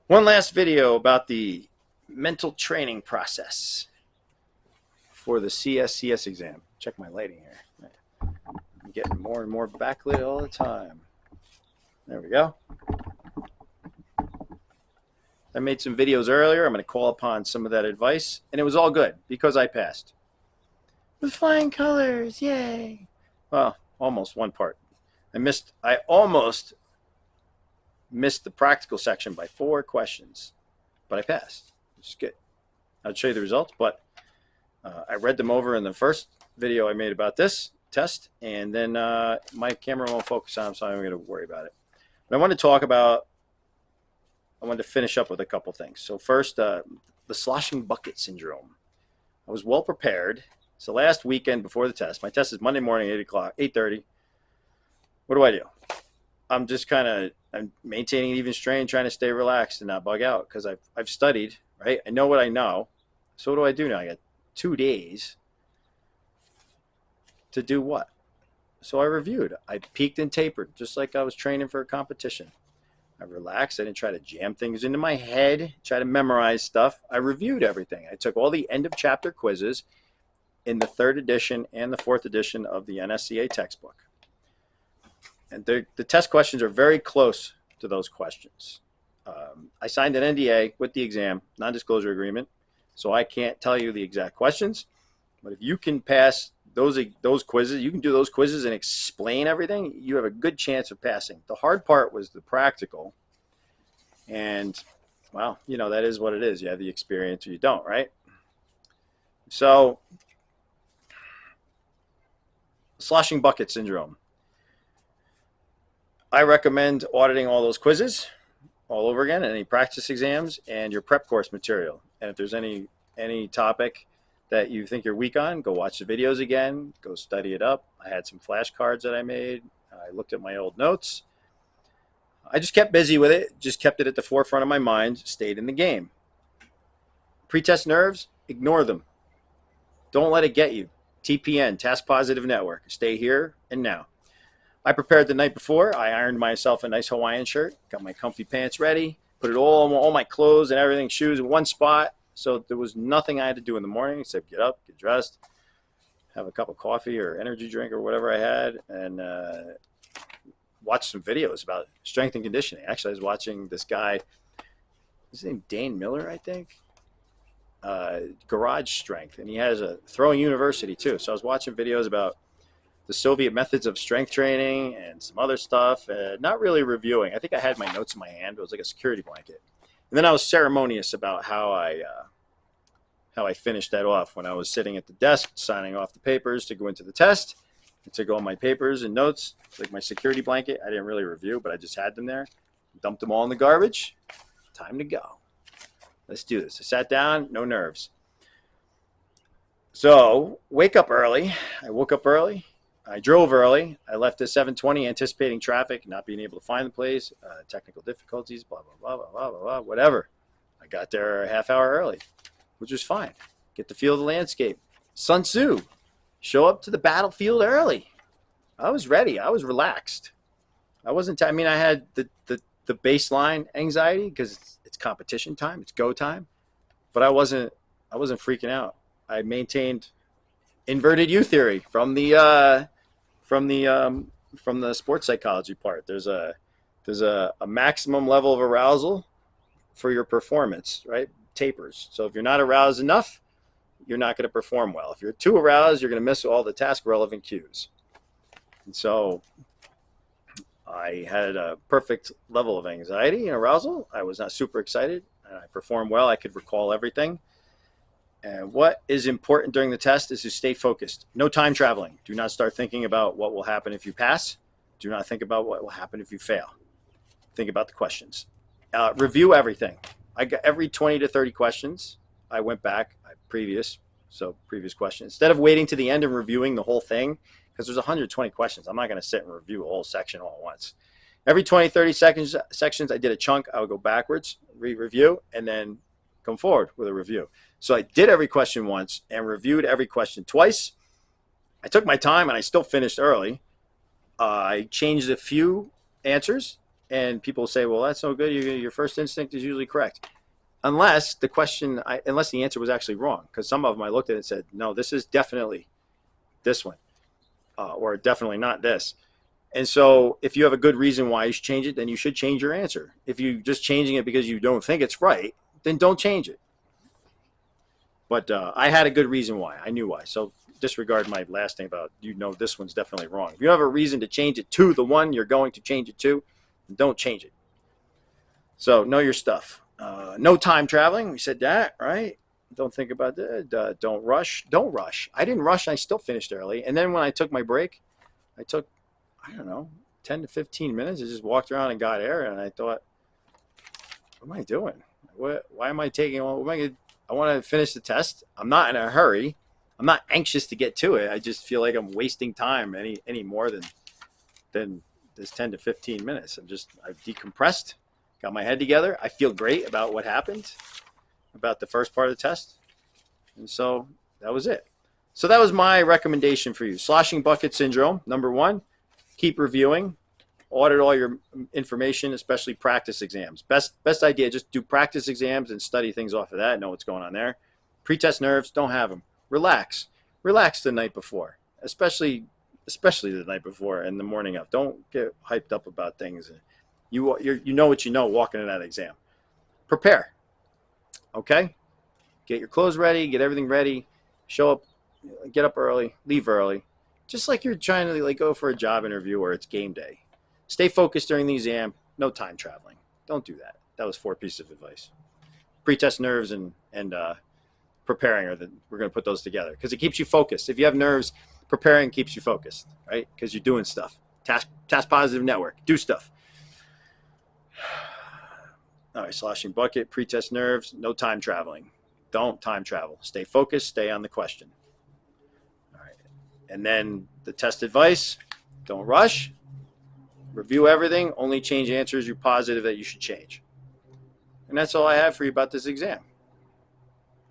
One last video about the mental training process for the CSCS exam. Check my lighting here. I'm getting more and more backlit all the time. There we go. I made some videos earlier. I'm going to call upon some of that advice, and it was all good because I passed. With flying colors, yay! Well, almost one part. I almost missed the practical section by 4 questions, but I passed, which is good. I'll show you the results, but I read them over in the first video I made about this test, and then my camera won't focus on them, so I'm going to worry about it. But I wanted to finish up with a couple things. So first, the sloshing bucket syndrome. I was well prepared. It's the last weekend before the test. My test is Monday morning, 8 o'clock, 8:30. What do? I'm just I'm maintaining an even strain, trying to stay relaxed and not bug out because I've studied, right? I know what I know. So what do I do now? I got 2 days to do what? So I reviewed. I peaked and tapered, just like I was training for a competition. I relaxed. I didn't try to jam things into my head, try to memorize stuff. I reviewed everything. I took all the end of chapter quizzes in the 3rd edition and the 4th edition of the NSCA textbook. And the test questions are very close to those questions. I signed an NDA with the exam, non-disclosure agreement, so I can't tell you the exact questions. But if you can pass those quizzes, you can do those quizzes and explain everything, you have a good chance of passing. The hard part was the practical. And, well, that is what it is. You have the experience or you don't, right? So, sloshing bucket syndrome. I recommend auditing all those quizzes all over again, any practice exams, and your prep course material. And if there's any topic that you think you're weak on, go watch the videos again, go study it up. I had some flashcards that I made. I looked at my old notes. I just kept busy with it, just kept it at the forefront of my mind, stayed in the game. Pretest nerves, ignore them. Don't let it get you. TPN, Task Positive Network. Stay here and now. I prepared the night before. I ironed myself a nice Hawaiian shirt, got my comfy pants ready, put it all my clothes and everything, shoes in one spot. So there was nothing I had to do in the morning except get up, get dressed, have a cup of coffee or energy drink or whatever I had, and watch some videos about strength and conditioning. Actually, I was watching this guy, his name Dane Miller, I think, Garage Strength, and he has a throwing university too. So I was watching videos about the Soviet methods of strength training and some other stuff, not really reviewing. I think I had my notes in my hand. It was like a security blanket. And then I was ceremonious about how I finished that off when I was sitting at the desk signing off the papers to go into the test. I took all my papers and notes, like my security blanket. I didn't really review, but I just had them there. Dumped them all in the garbage. Time to go. Let's do this. I sat down, no nerves. So wake up early. I woke up early. I drove early. I left at 7:20, anticipating traffic, not being able to find the place, technical difficulties, blah, blah, blah, blah, blah, blah, whatever. I got there a half hour early, which was fine. Get to feel the landscape. Sun Tzu, show up to the battlefield early. I was ready. I was relaxed. I had the baseline anxiety because it's competition time. It's go time. But I wasn't freaking out. I maintained inverted U theory from the sports psychology part. There's a maximum level of arousal for your performance, right? Tapers. So if you're not aroused enough, you're not going to perform well. If you're too aroused, you're going to miss all the task relevant cues. And so I had a perfect level of anxiety and arousal. I was not super excited. I performed well. I could recall everything. And what is important during the test is to stay focused. No time traveling. Do not start thinking about what will happen if you pass. Do not think about what will happen if you fail. Think about the questions. Review everything. I got every 20 to 30 questions. I went back, previous questions. Instead of waiting to the end and reviewing the whole thing, because there's 120 questions, I'm not going to sit and review a whole section all at once. Every 20, 30 sections, I did a chunk. I would go backwards, review, and then come forward with a review. So I did every question once and reviewed every question twice. I took my time and I still finished early. I changed a few answers And people say, well, that's no good. Your first instinct is usually correct. Unless unless the answer was actually wrong. Because some of them I looked at and said, no, this is definitely this one, or definitely not this. And so if you have a good reason why you should change it, then you should change your answer. If you're just changing it because you don't think it's right, then don't change it. But I had a good reason why. I knew why. So disregard my last thing about, this one's definitely wrong. If you have a reason to change it to the one you're going to change it to, don't change it. So know your stuff. No time traveling. We said that, right? Don't think about that. Don't rush. Don't rush. I didn't rush. I still finished early. And then when I took my break, I took, I don't know, 10 to 15 minutes. I just walked around and got air. And I thought, what am I doing? Why am I taking, I want to finish the test. I'm not in a hurry. I'm not anxious to get to it. I just feel like I'm wasting time any more than this 10 to 15 minutes. I've decompressed, got my head together. I feel great about what happened, about the first part of the test. And so that was it. So that was my recommendation for you. Sloshing bucket syndrome, number 1, keep reviewing. Audit all your information, especially practice exams. Best idea, just do practice exams and study things off of that, know what's going on there. Pretest nerves, don't have them. Relax the night before, especially the night before and the morning of. Don't get hyped up about things. You know what you know walking in that exam. Prepare, okay? Get your clothes ready, get everything ready, show up, get up early, leave early. Just like you're trying to go for a job interview or it's game day. Stay focused during the exam. No time traveling. Don't do that. That was 4 pieces of advice. Pretest nerves and preparing we're going to put those together because it keeps you focused. If you have nerves, preparing keeps you focused, right? Because you're doing stuff. Task positive network. Do stuff. All right, sloshing bucket, pretest nerves, no time traveling. Don't time travel. Stay focused. Stay on the question. All right. And then the test advice, don't rush. Review everything. Only change answers you're positive that you should change. And that's all I have for you about this exam.